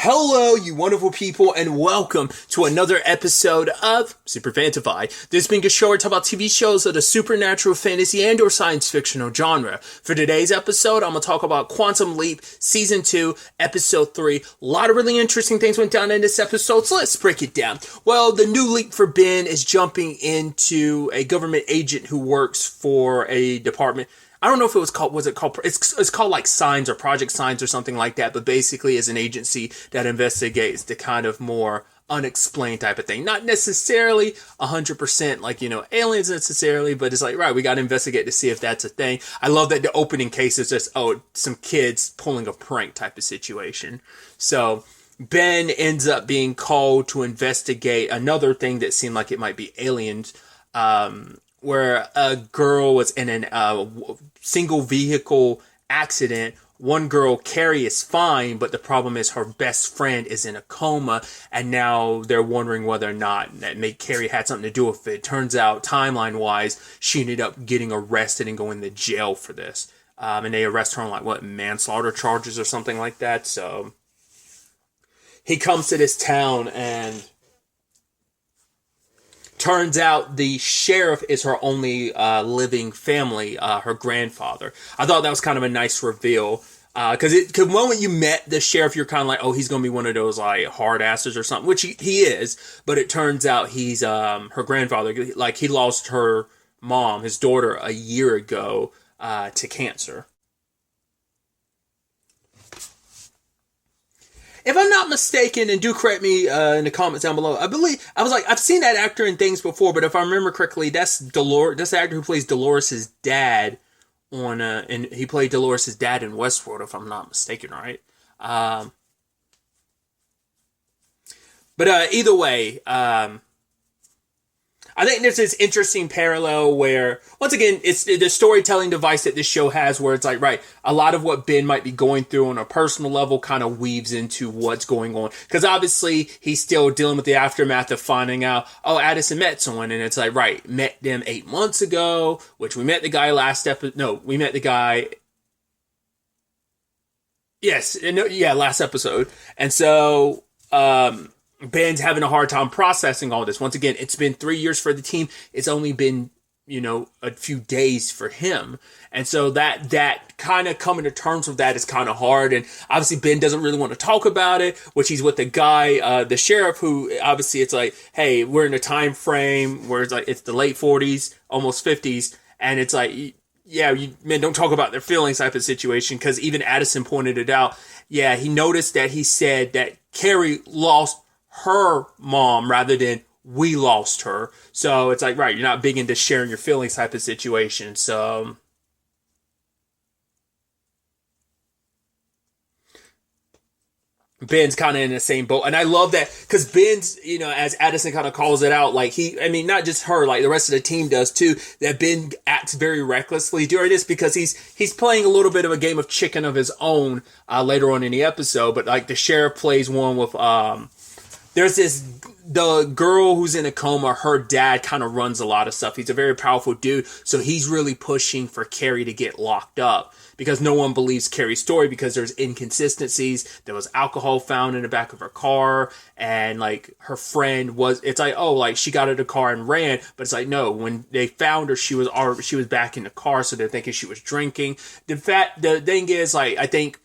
Hello, you wonderful people, and welcome to another episode of Super-Fanta-Fi. This being a show where I talk about TV shows of the supernatural, fantasy, and or science fictional genre. For today's episode, I'm going to talk about Quantum Leap, Season 2, Episode 3. A lot of really interesting things went down in this episode, so let's break it down. Well, the new leap for Ben is jumping into a government agent who works for a department. I don't know if it's called like Signs or Project Signs or something like that, but basically is an agency that investigates the kind of more unexplained type of thing. Not necessarily 100% like, aliens necessarily, but it's like, right, we got to investigate to see if that's a thing. I love that the opening case is just, some kids pulling a prank type of situation. So Ben ends up being called to investigate another thing that seemed like it might be aliens, where a girl was in a single vehicle accident. One girl, Carrie, is fine, but the problem is her best friend is in a coma, and now they're wondering whether or not Carrie had something to do with it. Turns out, timeline-wise, she ended up getting arrested and going to jail for this. And they arrest her on, manslaughter charges or something like that. So he comes to this town, and turns out the sheriff is her only living family, her grandfather. I thought that was kind of a nice reveal. Because the moment you met the sheriff, you're kind of like, he's going to be one of those hard asses or something, which he is. But it turns out he's her grandfather. Like, he lost her mom, his daughter, a year ago to cancer. If I'm not mistaken, and do correct me in the comments down below, I've seen that actor in things before, but if I remember correctly, that's the actor who plays Dolores' dad and he played Dolores' dad in Westworld, if I'm not mistaken, right? But either way, I think there's this interesting parallel where, once again, it's the storytelling device that this show has where it's like, right, a lot of what Ben might be going through on a personal level kind of weaves into what's going on. Because obviously, he's still dealing with the aftermath of finding out, Addison met someone. And it's like, right, met them 8 months ago, which we met the guy last episode. No, we met the guy. Yes, last episode. And so, Ben's having a hard time processing all this. Once again, it's been 3 years for the team. It's only been, a few days for him. And so that kind of coming to terms with that is kind of hard. And obviously Ben doesn't really want to talk about it, which he's with the guy, the sheriff, who obviously it's like, hey, we're in a time frame where it's the late 40s, almost 50s. And it's like, men don't talk about their feelings type of situation. Because even Addison pointed it out. Yeah, he noticed that he said that Carrie lost her mom rather than we lost her. So it's like, right, you're not big into sharing your feelings type of situation. So Ben's kind of in the same boat. And I love that because Ben's, as Addison kind of calls it out, not just her, like the rest of the team does too, that Ben acts very recklessly during this because he's playing a little bit of a game of chicken of his own later on in the episode. But like the sheriff plays one with, there's the girl who's in a coma, her dad kind of runs a lot of stuff. He's a very powerful dude. So he's really pushing for Carrie to get locked up because no one believes Carrie's story because there's inconsistencies. There was alcohol found in the back of her car and her friend she got out of the car and ran. But it's like, no, when they found her, she was back in the car. So they're thinking she was drinking. The thing is, I think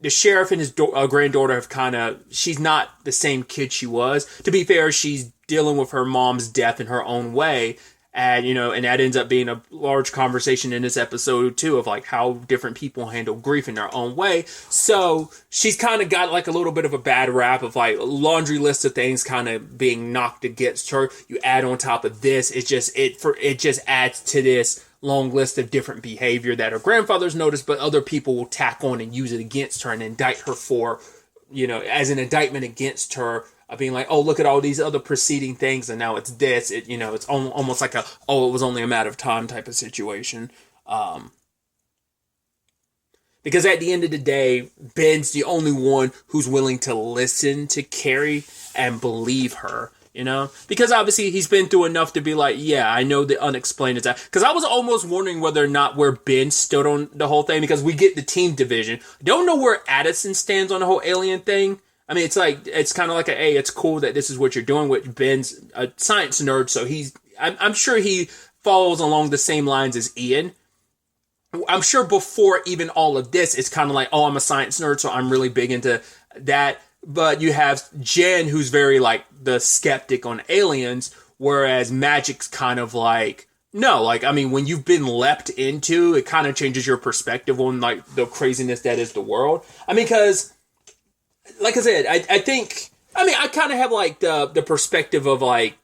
the sheriff and his granddaughter have she's not the same kid she was. To be fair, she's dealing with her mom's death in her own way. And, and that ends up being a large conversation in this episode too of how different people handle grief in their own way. So she's kind of got a little bit of a bad rap of a laundry list of things kind of being knocked against her. You add on top of this, it just adds to this long list of different behavior that her grandfather's noticed, but other people will tack on and use it against her and indict her for, as an indictment against her, being like, look at all these other preceding things, and now it's this. It's almost like it was only a matter of time type of situation. Because at the end of the day, Ben's the only one who's willing to listen to Carrie and believe her. Because obviously he's been through enough to be like, yeah, I know the unexplained is that. Because I was almost wondering whether or not where Ben stood on the whole thing, because we get the team division. Don't know where Addison stands on the whole alien thing. I mean, it's kind of like hey, it's cool that this is what you're doing. With Ben's a science nerd, so I'm sure he follows along the same lines as Ian. I'm sure before even all of this, it's kind of like, oh, I'm a science nerd, so I'm really big into that. But you have Jen, who's very like the skeptic on aliens, whereas Magic's kind of like, no, like, I mean, when you've been leapt into, it kind of changes your perspective on like the craziness that is the world. I mean, because, like I said, I think, I mean, I kind of have like the perspective of like,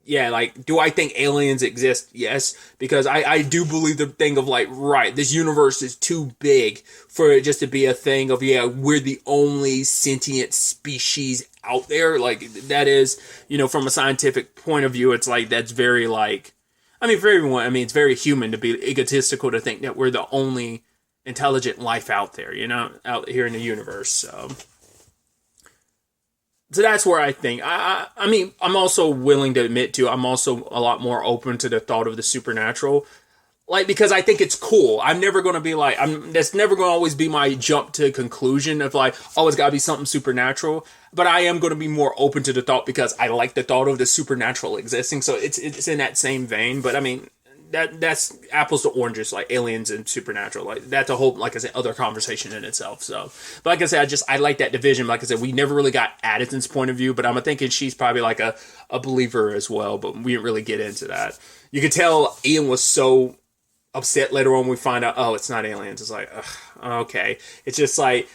yeah, like, do I think aliens exist? Yes, because I do believe the thing of like, right, this universe is too big for it just to be a thing of, yeah, we're the only sentient species out there. Like, that is, from a scientific point of view, it's like, that's very like, I mean, for everyone, I mean, it's very human to be egotistical to think that we're the only intelligent life out there, out here in the universe, So that's where I think, I mean, I'm also willing to admit to, I'm also a lot more open to the thought of the supernatural. Like, because I think it's cool. I'm never going to be like, that's never going to always be my jump to conclusion of like, oh, it's got to be something supernatural. But I am going to be more open to the thought because I like the thought of the supernatural existing. So it's in that same vein. But I mean, that's apples to oranges, like aliens and supernatural. Like, that's a whole, like I said, other conversation in itself. So, but like I said, I like that division. Like I said, we never really got Addison's point of view, but I'm thinking she's probably like a believer as well, but we didn't really get into that. You could tell Ian was so upset later on when we find out, oh, it's not aliens. It's like, ugh, okay. It's just like,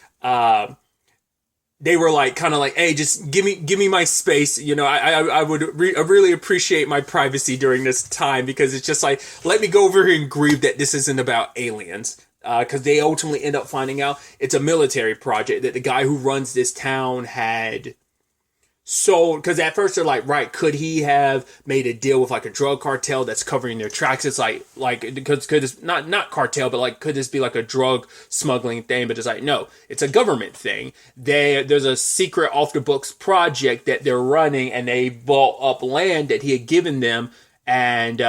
they were like, kind of like, hey, just give me my space. I would really appreciate my privacy during this time, because it's just like, let me go over here and grieve that this isn't about aliens. Because they ultimately end up finding out it's a military project that the guy who runs this town had sold. Because at first they're like, right, could he have made a deal with like a drug cartel that's covering their tracks? It's like because could this not cartel, but like, could this be like a drug smuggling thing? But it's like, no, it's a government thing. There's a secret off the books project that they're running, and they bought up land that he had given them, and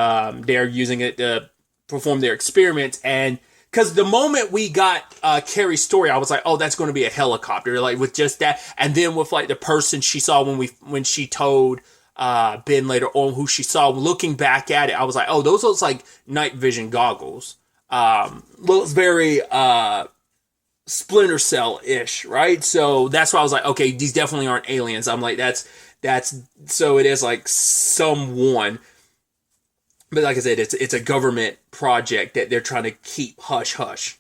they're using it to perform their experiments. And because the moment we got Carrie's story, I was like, oh, that's going to be a helicopter, like with just that. And then with like the person she saw when she told Ben later on who she saw, looking back at it, I was like, oh, those looks like night vision goggles. Looks very Splinter Cell-ish, right? So that's why I was like, okay, these definitely aren't aliens. I'm like, that's so it is like someone. But like I said, it's a government project that they're trying to keep hush hush.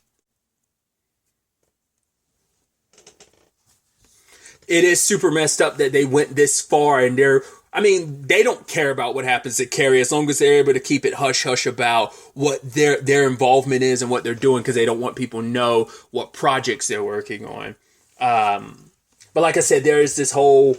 It is super messed up that they went this far, and they don't care about what happens to Carrie as long as they're able to keep it hush hush about what their involvement is and what they're doing, because they don't want people to know what projects they're working on. But like I said, there is this whole,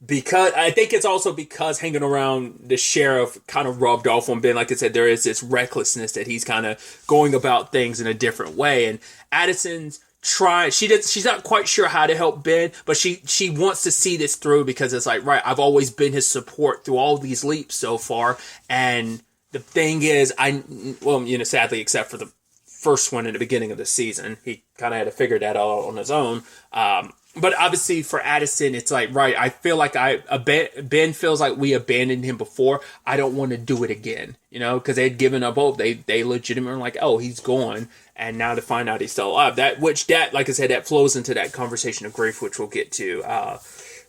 because I think it's also because hanging around the sheriff kind of rubbed off on Ben. Like I said, there is this recklessness that he's kind of going about things in a different way. And Addison's she's not quite sure how to help Ben, but she wants to see this through, because it's like, right, I've always been his support through all these leaps so far. And the thing is, sadly, except for the first one in the beginning of the season, he kind of had to figure that out on his own. But obviously for Addison, it's like, right, I feel like Ben feels like we abandoned him before. I don't want to do it again, because they'd given up hope. They legitimately were like, oh, he's gone. And now to find out he's still alive. That, like I said, that flows into that conversation of grief, which we'll get to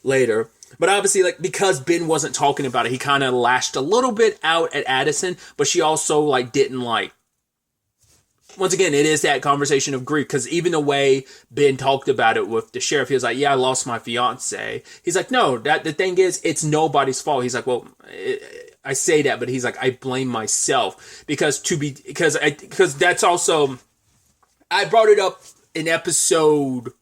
later. But obviously, like, because Ben wasn't talking about it, he kind of lashed a little bit out at Addison, but she also like didn't like. Once again, it is that conversation of grief, because even the way Ben talked about it with the sheriff, he was like, yeah, I lost my fiance. He's like, no, the thing is, it's nobody's fault. He's like, well, I say that, but he's like, I blame myself, because that's also, I brought it up in episode,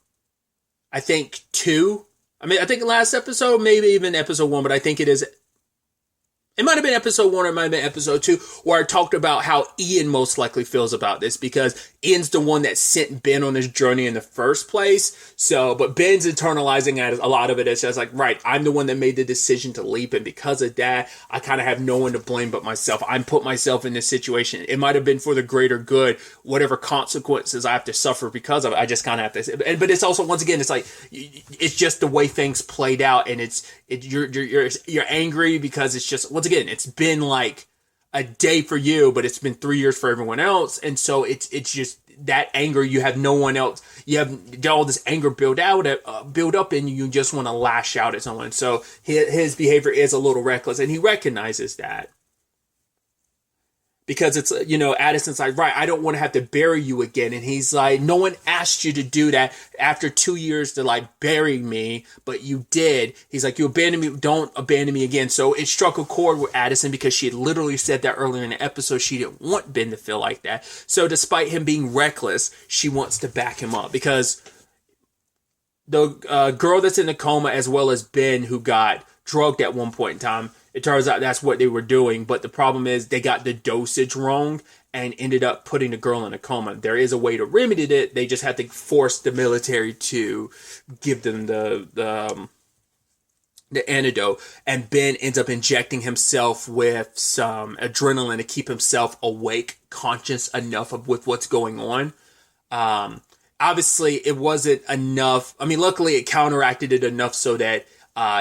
I think 2. I think last episode, maybe even episode 1, but I think it is it might have been episode 1 or it might have been episode 2 where I talked about how Ian most likely feels about this because Ian's the one that sent Ben on his journey in the first place. So, but Ben's internalizing a lot of it as just like, right, I'm the one that made the decision to leap. And because of that, I kind of have no one to blame but myself. I'm put myself in this situation. It might have been for the greater good, whatever consequences I have to suffer because of it. I just kind of have to, but it's also, once again, it's like, it's just the way things played out. And you're angry because it's just, once again, it's been like a day for you, but it's been 3 years for everyone else. And so it's just that anger, you have no one else. You have all this anger build up and you just want to lash out at someone. So his behavior is a little reckless and he recognizes that. Because it's, Addison's like, right, I don't want to have to bury you again. And he's like, no one asked you to do that after 2 years to like bury me, but you did. He's like, you abandoned me, don't abandon me again. So it struck a chord with Addison because she had literally said that earlier in the episode. She didn't want Ben to feel like that. So despite him being reckless, she wants to back him up because the girl that's in the coma, as well as Ben, who got drugged at one point in time, it turns out that's what they were doing, but the problem is they got the dosage wrong and ended up putting the girl in a coma. There is a way to remedy it. They just had to force the military to give them the antidote. And Ben ends up injecting himself with some adrenaline to keep himself awake, conscious enough with what's going on. Obviously, it wasn't enough. I mean, luckily it counteracted it enough so that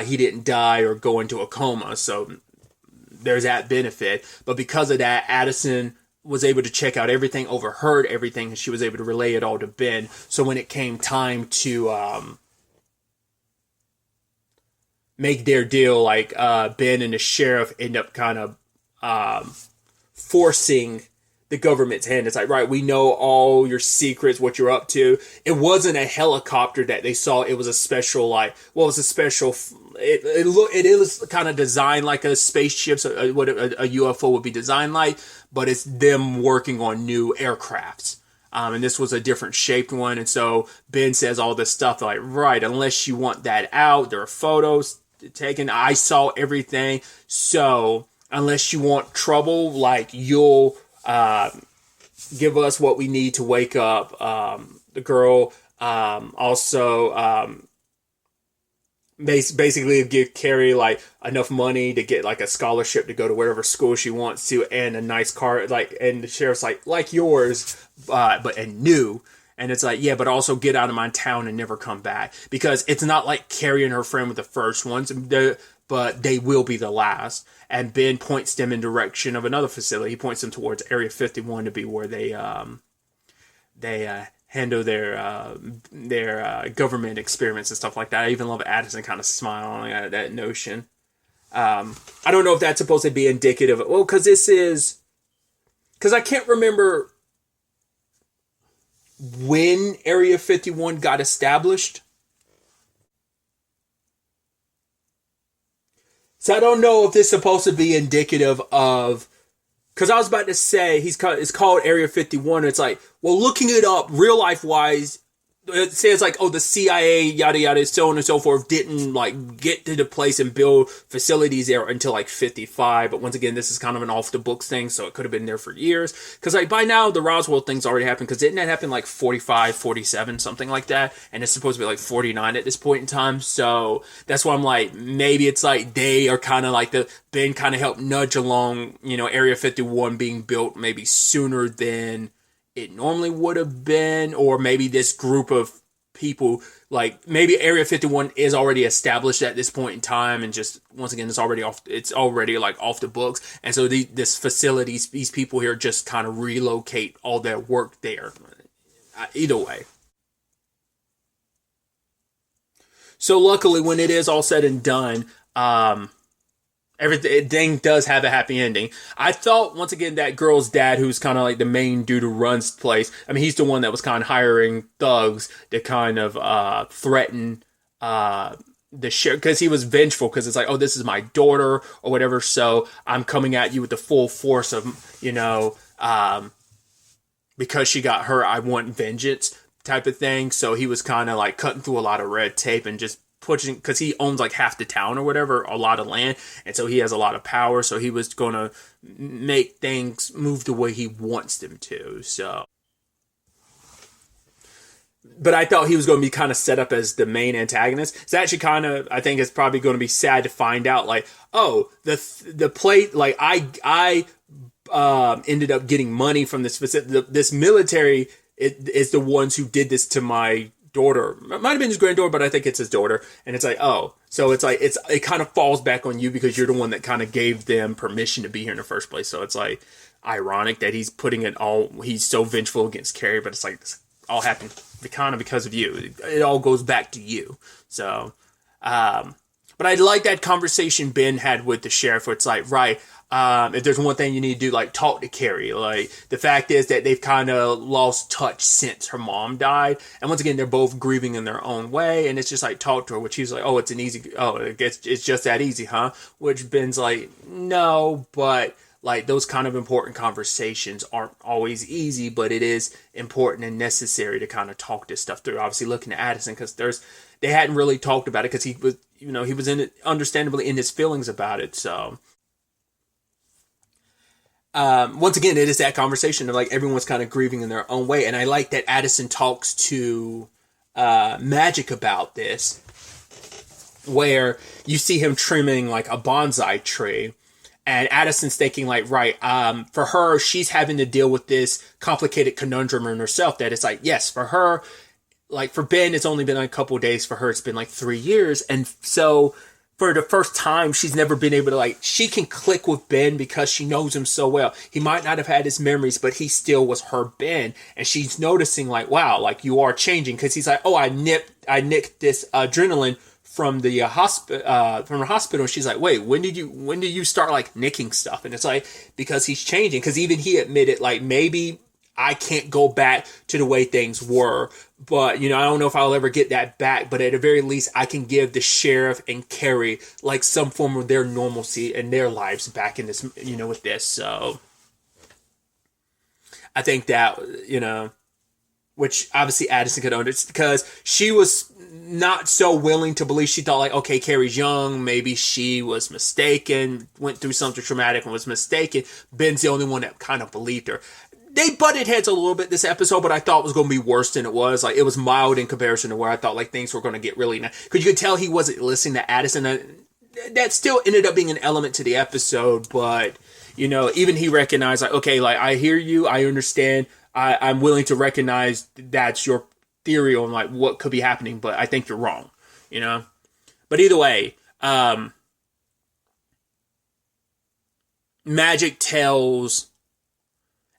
he didn't die or go into a coma, so there's that benefit. But because of that, Addison was able to check out everything, overheard everything, and she was able to relay it all to Ben. So when it came time to make their deal, like Ben and the sheriff end up kind of forcing the government's hand. It's like, right, we know all your secrets, what you're up to. It wasn't a helicopter that they saw. It was a special, it is kind of designed like a spaceship, so what a UFO would be designed like, but it's them working on new aircrafts. And this was a different shaped one. And so Ben says all this stuff like, right, unless you want that out, there are photos taken. I saw everything. So unless you want trouble, like you'll give us what we need to wake up the girl. Basically give Carrie like enough money to get like a scholarship to go to whatever school she wants to, and a nice car. And the sheriff's like yours, and new. And it's like, yeah, but also get out of my town and never come back, because it's not like Carrie and her friend were the first ones, but they will be the last. And Ben points them in direction of another facility. He points them towards Area 51 to be where they handle their government experiments and stuff like that. I even love Addison kind of smiling at that notion. I don't know if that's supposed to be indicative. Well, because I can't remember when Area 51 got established. So I don't know if this is supposed to be indicative of, because I was about to say it's called Area 51. It's like, well, looking it up real life wise, it says like, oh, the CIA, yada yada, so on and so forth, didn't like get to the place and build facilities there until like 55. But once again, this is kind of an off the books thing, so it could have been there for years. Because like by now, the Roswell thing's already happened. Because didn't that happen like 45, 47, something like that? And it's supposed to be like 49 at this point in time. So that's why I'm like, maybe it's like they are kind of like Ben kind of helped nudge along, Area 51 being built maybe sooner than it normally would have been, or maybe this group of people, like maybe Area 51 is already established at this point in time, and just once again it's already like off the books, and so this facilities, these people here just kind of relocate all their work there. Either way. So luckily, when it is all said and done, everything does have a happy ending. I thought, once again, that girl's dad, who's kind of like the main dude who runs the place, I mean, he's the one that was kind of hiring thugs to kind of threaten the sheriff, because he was vengeful, because it's like, oh, this is my daughter, or whatever, so I'm coming at you with the full force of, because she got hurt, I want vengeance type of thing. So he was kind of like cutting through a lot of red tape and just pushing, because he owns like half the town or whatever, a lot of land, and so he has a lot of power, so he was going to make things move the way he wants them to. So, but I thought he was going to be kind of set up as the main antagonist. It's actually kind of, I think it's probably going to be sad to find out, like, oh, the plate, like, I ended up getting money from this military is the ones who did this to my daughter. It might have been his granddaughter, but I think it's his daughter. And it's like, oh, so it's like, it kind of falls back on you because you're the one that kind of gave them permission to be here in the first place. So it's like ironic that he's so vengeful against Carrie, but it's like, this all happened kind of because of you. It all goes back to you. So, but I like that conversation Ben had with the sheriff where it's like, right, if there's one thing you need to do, like, talk to Carrie. Like, the fact is that they've kind of lost touch since her mom died. And once again, they're both grieving in their own way. And it's just like, talk to her, which he's like, oh, it's just that easy, huh? Which Ben's like, no, but like those kind of important conversations aren't always easy, but it is important and necessary to kind of talk this stuff through. Obviously looking at Addison, because they hadn't really talked about it because he was understandably in his feelings about it. So, once again, it is that conversation of like everyone's kind of grieving in their own way. And I like that Addison talks to Magic about this, where you see him trimming like a bonsai tree. And Addison's thinking like, right, for her, she's having to deal with this complicated conundrum in herself that it's like, yes, for her, like for Ben, it's only been like a couple of days. For her, it's been like 3 years. And so for the first time, she's never been able to like, she can click with Ben because she knows him so well. He might not have had his memories, but he still was her Ben. And she's noticing like, wow, like you are changing. Cause he's like, oh, I nicked this adrenaline from the hospital. She's like, wait, when did you start like nicking stuff? And it's like, because he's changing. Because even he admitted like, maybe I can't go back to the way things were, but I don't know if I'll ever get that back, but at the very least I can give the sheriff and Carrie like some form of their normalcy and their lives back in this, with this. So I think that, which obviously Addison could own it because she was not so willing to believe. She thought like, okay, Carrie's young, maybe she was mistaken, went through something traumatic and was mistaken. Ben's the only one that kind of believed her. They butted heads a little bit this episode, but I thought it was going to be worse than it was. Like, it was mild in comparison to where I thought like things were going to get really nice. Because you could tell he wasn't listening to Addison. That still ended up being an element to the episode, but even he recognized like, okay, like I hear you, I understand. I'm willing to recognize that's your theory on like what could be happening, but I think you're wrong, But either way, Magic tells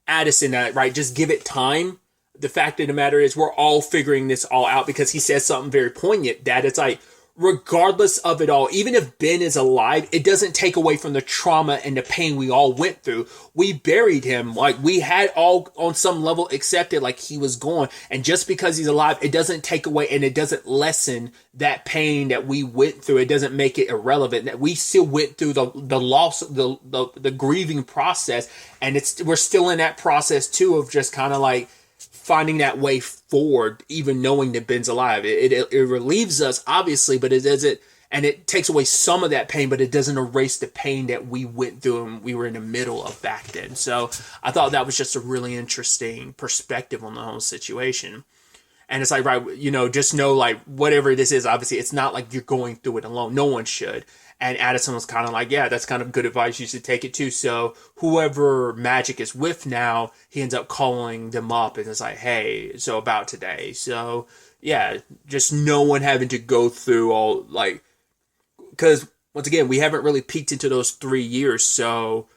Addison that, right, just give it time. The fact of the matter is we're all figuring this all out, because he says something very poignant that it's like, regardless of it all, even if Ben is alive, it doesn't take away from the trauma and the pain we all went through. We buried him. Like, we had all on some level accepted like he was gone. And just because he's alive, it doesn't take away and it doesn't lessen that pain that we went through. It doesn't make it irrelevant. That we still went through the loss, the grieving process. And we're still in that process too of just kind of like finding that way forward, even knowing that Ben's alive. It relieves us, obviously, but it doesn't, and it takes away some of that pain, but it doesn't erase the pain that we went through and we were in the middle of back then. So I thought that was just a really interesting perspective on the whole situation. And it's like, right, just know like whatever this is, obviously it's not like you're going through it alone. No one should. And Addison was kind of like, yeah, that's kind of good advice. You should take it too. So whoever Magic is with now, he ends up calling them up and it's like, hey, so about today. So yeah, just no one having to go through all like, because once again, we haven't really peeked into those 3 years. So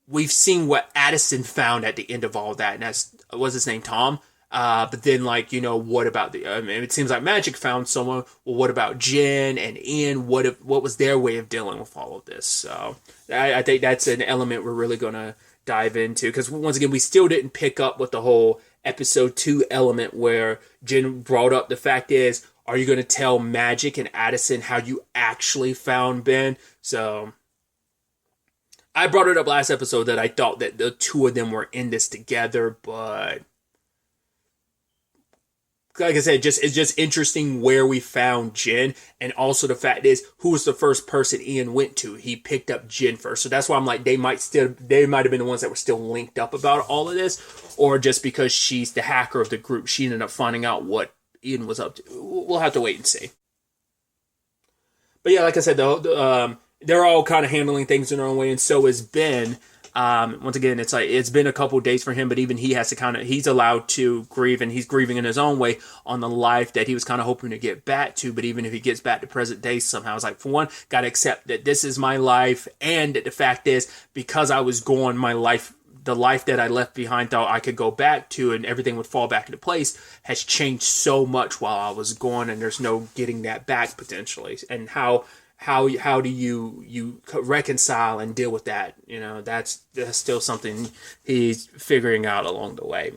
we've seen what Addison found at the end of all that. And that's, what's his name? Tom? But then like, what about it seems like Magic found someone. Well, what about Jen and Ian? What was their way of dealing with all of this? So I think that's an element we're really going to dive into, because once again, we still didn't pick up with the whole episode 2 element where Jen brought up the fact is, are you going to tell Magic and Addison how you actually found Ben? So I brought it up last episode that I thought that the two of them were in this together, but like I said, it's just interesting where we found Jen, and also the fact is, who was the first person Ian went to? He picked up Jen first, so that's why I'm like, they might have been the ones that were still linked up about all of this, or just because she's the hacker of the group, she ended up finding out what Ian was up to. We'll have to wait and see. But yeah, like I said, though, they're all kind of handling things in their own way, and so is Ben. Once again, it's like it's been a couple of days for him, but even he has to he's allowed to grieve, and he's grieving in his own way on the life that he was kind of hoping to get back to. But even if he gets back to present day somehow, it's like, for one, got to accept that this is my life, and that the fact is, because I was gone, my life, the life that I left behind, thought I could go back to, and everything would fall back into place, has changed so much while I was gone, and there's no getting that back potentially. And how do you reconcile and deal with that? That's still something he's figuring out along the way.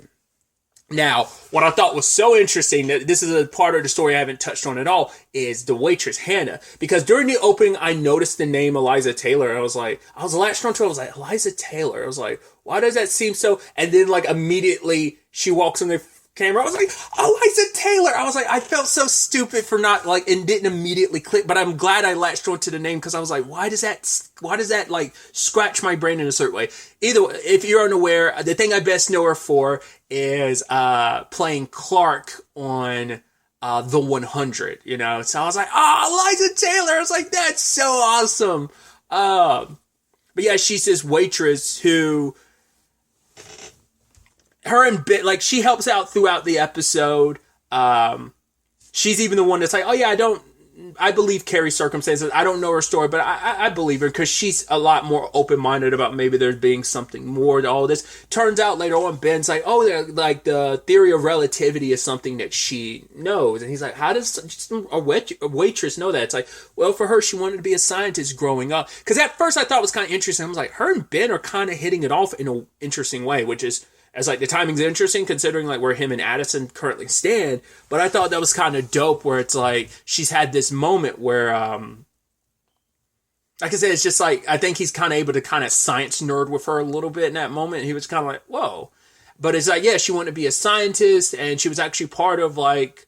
Now, what I thought was so interesting, that this is a part of the story I haven't touched on at all, is the waitress, Hannah. Because during the opening, I noticed the name Eliza Taylor. I was latched onto it. I was like, Eliza Taylor. I was like, why does that seem so? And then, like, immediately she walks on the camera. I was like, Eliza Taylor. I was like, I felt so stupid for not, like, and didn't immediately click, but I'm glad I latched onto the name, because I was like, why does that like scratch my brain in a certain way? Either way, if you're unaware, the thing I best know her for is playing Clark on The 100, so I was like, Eliza Taylor. I was like, that's so awesome. But yeah, she's this waitress who, her and Ben, like, she helps out throughout the episode. She's even the one that's like, oh yeah, I believe Carrie's circumstances. I don't know her story, but I believe her, because she's a lot more open-minded about maybe there being something more to all this. Turns out later on, Ben's like, oh, like the theory of relativity is something that she knows. And he's like, how does a waitress know that? It's like, well, for her, she wanted to be a scientist growing up. Because at first I thought it was kind of interesting. I was like, her and Ben are kind of hitting it off in an interesting way, which is, as like, the timing's interesting considering like where him and Addison currently stand. But I thought that was kind of dope, where it's like she's had this moment where, like I said, it's just like, I think he's kind of able to kind of science nerd with her a little bit in that moment. He was kind of like, whoa. But it's like, yeah, she wanted to be a scientist, and she was actually part of, like,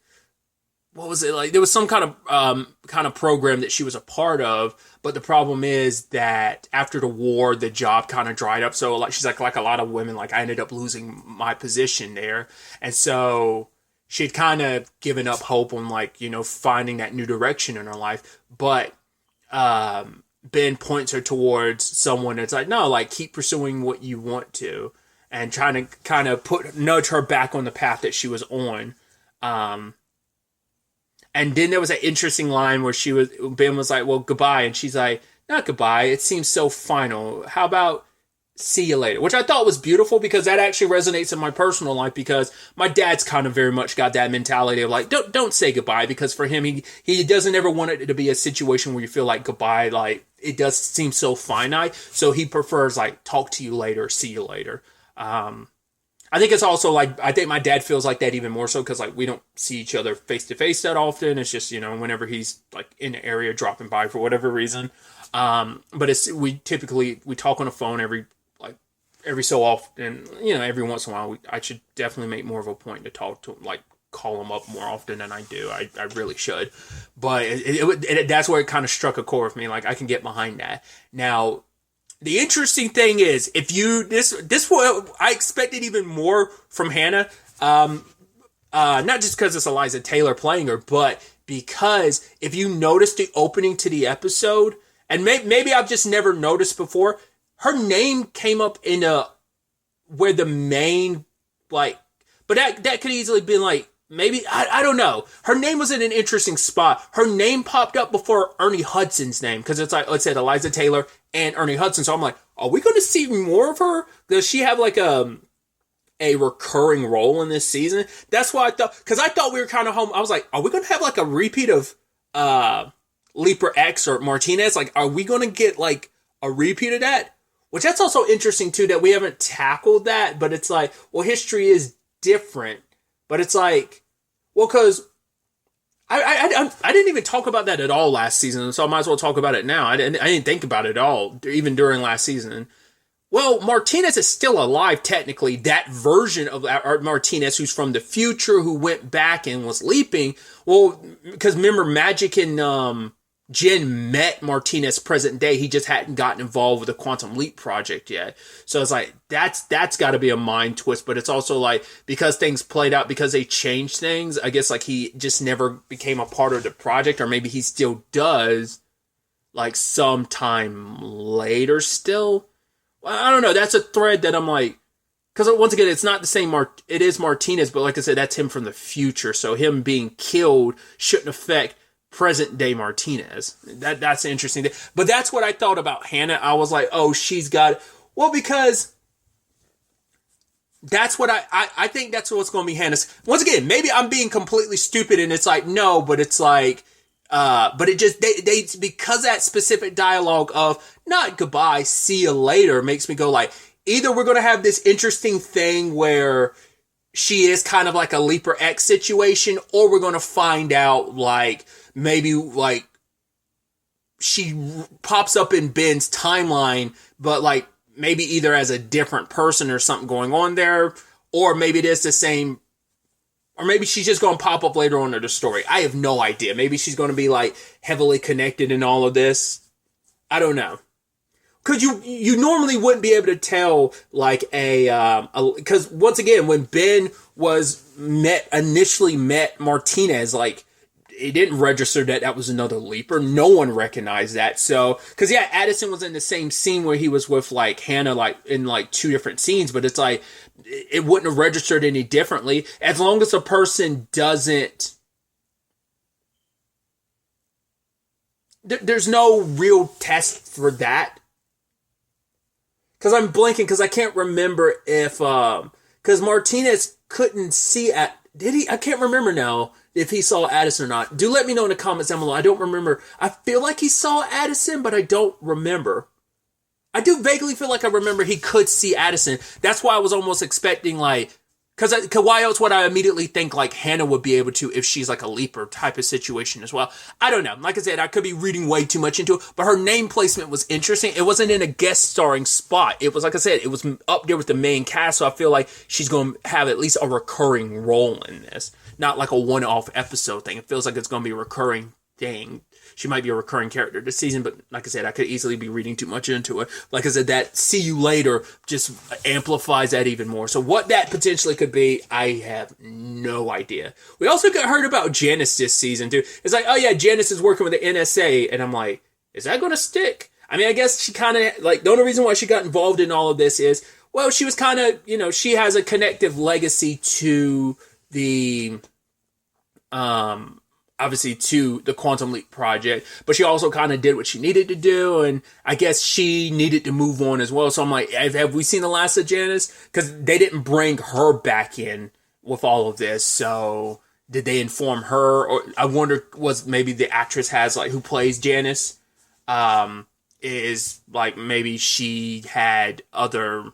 what was it, like, there was some kind of program that she was a part of, but the problem is that after the war, the job kind of dried up. So, like, she's like a lot of women, like, I ended up losing my position there. And so she'd kind of given up hope on, like, finding that new direction in her life. But Ben points her towards someone that's like, no, like, keep pursuing what you want to, and trying to kind of nudge her back on the path that she was on. And then there was an interesting line where Ben was like, well, goodbye. And she's like, not goodbye. It seems so final. How about see you later? Which I thought was beautiful, because that actually resonates in my personal life, because my dad's kind of very much got that mentality of like, don't say goodbye, because for him, he doesn't ever want it to be a situation where you feel like goodbye, like it does seem so finite. So he prefers like, talk to you later, see you later. I think it's also like, I think my dad feels like that even more so, because like we don't see each other face to face that often. It's just, whenever he's like in the area dropping by for whatever reason. But we talk on the phone every so often, every once in a while. I should definitely make more of a point to talk to him, like call him up more often than I do. I really should. But that's where it kind of struck a chord with me. Like, I can get behind that. Now, the interesting thing is, if this what I expected even more from Hannah, not just because it's Eliza Taylor playing her, but because if you notice the opening to the episode, and maybe I've just never noticed before, her name came up in where the main, like, but that could easily been like, maybe, I don't know. Her name was in an interesting spot. Her name popped up before Ernie Hudson's name, because it's like, let's say Eliza Taylor and Ernie Hudson. So I'm like, are we going to see more of her? Does she have like a recurring role in this season? That's why I thought, because I thought we were kind of home. I was like, are we going to have like a repeat of Leaper X or Martinez? Like, are we going to get like a repeat of that? Which that's also interesting too, that we haven't tackled that, but it's like, well, history is different. But it's like, well, because I didn't even talk about that at all last season, so I might as well talk about it now. I didn't think about it at all, even during last season. Well, Martinez is still alive, technically. That version of Martinez, who's from the future, who went back and was leaping. Well, because remember, Magic and Jen met Martinez present day. He just hadn't gotten involved with the Quantum Leap project yet. So it's like, that's got to be a mind twist. But it's also like, because things played out, because they changed things, I guess like he just never became a part of the project, or maybe he still does, like sometime later still. I don't know. That's a thread that I'm like, because once again, it's not the same. It is Martinez, but like I said, that's him from the future. So him being killed shouldn't affect present day Martinez. That's an interesting thing. But that's what I thought about Hannah. I was like, oh, she's got, well, because that's what I think that's what's going to be Hannah's. Once again, maybe I'm being completely stupid, and it's like no, but it's like. But it just, they, because that specific dialogue of not goodbye, see you later makes me go like, either we're going to have this interesting thing where she is kind of like a Leaper X situation, or we're going to find out like, maybe like she pops up in Ben's timeline, but like maybe either as a different person or something going on there, or maybe it is the same. Or maybe she's just going to pop up later on in the story. I have no idea. Maybe she's going to be like heavily connected in all of this. I don't know. Because you normally wouldn't be able to tell like because once again, when Ben initially met Martinez, like it didn't register that was another Leaper. No one recognized that. So, because yeah, Addison was in the same scene where he was with like Hannah, like in like two different scenes, but it's like, it wouldn't have registered any differently as long as a person doesn't. There's no real test for that. Because I'm blanking, because I can't remember if, because Martinez couldn't see did he? I can't remember now if he saw Addison or not. Do let me know in the comments down below. I don't remember. I feel like he saw Addison, but I don't remember. I do vaguely feel like I remember he could see Addison. That's why I was almost expecting like, because why else would I immediately think like Hannah would be able to if she's like a Leaper type of situation as well. I don't know. Like I said, I could be reading way too much into it, but her name placement was interesting. It wasn't in a guest starring spot. It was, like I said, it was up there with the main cast, so I feel like she's going to have at least a recurring role in this. Not like a one-off episode thing. It feels like it's going to be a recurring thing. She might be a recurring character this season, but like I said, I could easily be reading too much into it. Like I said, that see you later just amplifies that even more. So what that potentially could be, I have no idea. We also heard about Janice this season too. It's like, oh yeah, Janice is working with the NSA, and I'm like, is that going to stick? I mean, I guess she kind of, like, the only reason why she got involved in all of this is, well, she was kind of, she has a connective legacy to the, obviously to the Quantum Leap project, but she also kind of did what she needed to do, and I guess she needed to move on as well. So I'm like, have we seen the last of Janice? Because they didn't bring her back in with all of this, so did they inform her? Or I wonder, was maybe the actress has like who plays Janice, is like maybe she had other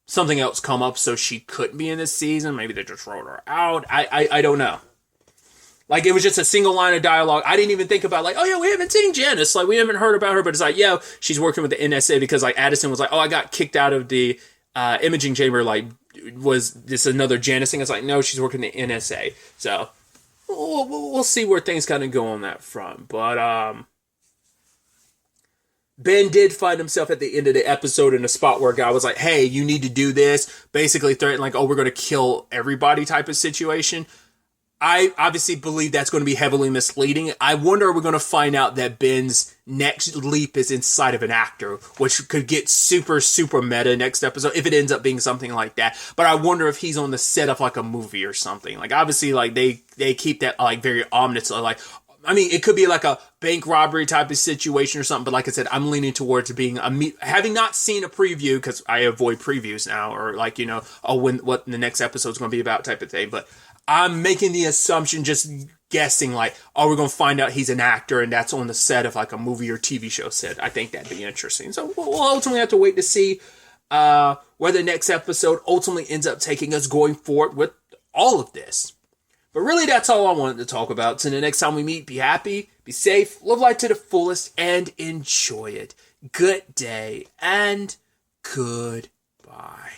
something else come up so she couldn't be in this season. Maybe they just wrote her out. I don't know. Like, it was just a single line of dialogue. I didn't even think about, like, oh yeah, we haven't seen Janice. Like, we haven't heard about her, but it's like, yeah, she's working with the NSA because, like, Addison was like, oh, I got kicked out of the imaging chamber. Like, was this another Janice thing? It's like, no, she's working the NSA. So, we'll see where things kind of go on that front. But, Ben did find himself at the end of the episode in a spot where a guy was like, hey, you need to do this. Basically threatening like, oh, we're going to kill everybody type of situation. I obviously believe that's going to be heavily misleading. I wonder if we're going to find out that Ben's next leap is inside of an actor, which could get super, super meta next episode if it ends up being something like that. But I wonder if he's on the set of like a movie or something. Like, obviously, like they keep that like very ominous, like, I mean, it could be like a bank robbery type of situation or something, but like I said, I'm leaning towards being having not seen a preview, because I avoid previews now, or like, what the next episode's going to be about type of thing. But I'm making the assumption, just guessing, like, oh, we're going to find out he's an actor and that's on the set of like a movie or TV show set. I think that'd be interesting. So we'll ultimately have to wait to see where the next episode ultimately ends up taking us going forward with all of this. But really, that's all I wanted to talk about. So the next time we meet, be happy, be safe, live life to the fullest, and enjoy it. good day, and goodbye.